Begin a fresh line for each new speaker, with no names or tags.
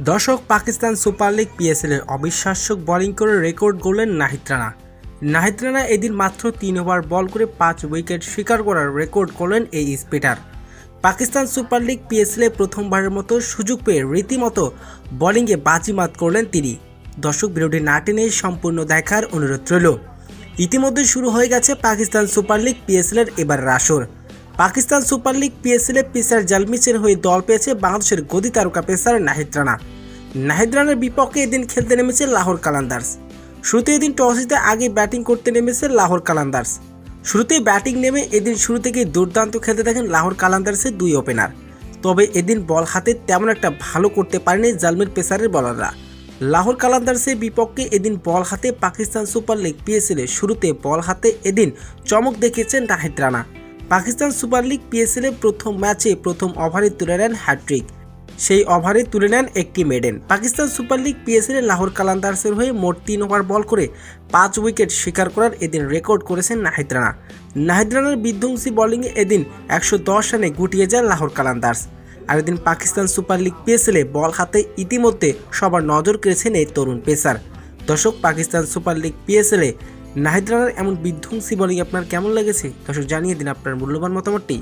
দর্শক, Pakistan Super League PSL এর অবিশ্বাস্য বোলিং করে রেকর্ড গড়লেন নাহিদ রানা। নাহিদ রানা এদিন মাত্র 3 ওভার বল করে 5 উইকেট শিকার করার রেকর্ড করলেন এই spinner. Pakistan Super League PSL এ প্রথমবারের মতো সুযোগ পেয়ে রীতিমতো বোলিংয়ে বাজিমাত করলেন তিনি। দর্শক, ভিডিওটি না টেনে সম্পূর্ণ দেখার অনুরোধ রইল। ইতিমধ্যে শুরু হয়ে গেছে পাকিস্তান সুপার লিগ পিএসএল এর এবারের আসর। পাকিস্তান সুপার লিগ পিএসএল এ পেসার জালমিচের হয়ে দল পেয়েছে বাংলাদেশের গদি তারকা পেসার নাহিদ রানা। নাহিদ রানার বিপক্ষে এদিন খেলতে নেমেছে লাহোর কালান্দার্স। শুরুতে এদিন টস জিতে আগে ব্যাটিং করতে নেমেছে লাহোর কালান্দার্স। শুরুতেই ব্যাটিং নেমে এদিন শুরু থেকেই দুর্দান্ত খেলতে দেখেন লাহোর কালান্দার্সের দুই ওপেনার। তবে এদিন বল হাতে তেমন একটা ভালো করতে পারেনি জালমির পেসারের বলাররা। লাহোর কালান্দার্সের বিপক্ষে এদিন বল হাতে পাকিস্তান সুপার লিগ পিএসএল এ শুরুতে বল হাতে এদিন চমক দেখিয়েছেন Nahid Rana. Pakistan Super League PSL এ প্রথম ম্যাচে প্রথম ওভারে তুলে নেন হ্যাট্রিক। সেই ওভারে তুলে নেন একটি maiden. Pakistan Super League PSL এ লাহোর কালান্দার্সের হয়ে মোট 3 ওভার বল করে 5 উইকেট শিকার করার এদিন রেকর্ড করেছেন নাহিদ রানা। নাহিদ রানার বিধ্বংসী বোলিংয়ে এদিন 110 রানে গুটিয়ে যায় লাহোর কালান্দার্স। আর এদিন পাকিস্তান সুপার লিগ পিএসএল এ বল হাতে ইতিমধ্যে সবার নজর কেড়েছেন এই তরুণ পেসার। দর্শক, পাকিস্তান সুপার লিগ পিএসএল এ নাহিদ রানার এমন বিধ্বংসী বোলিং আপনার কেমন লেগেছে? দর্শক, জানিয়ে দিন আপনার মূল্যবান মতামতটি।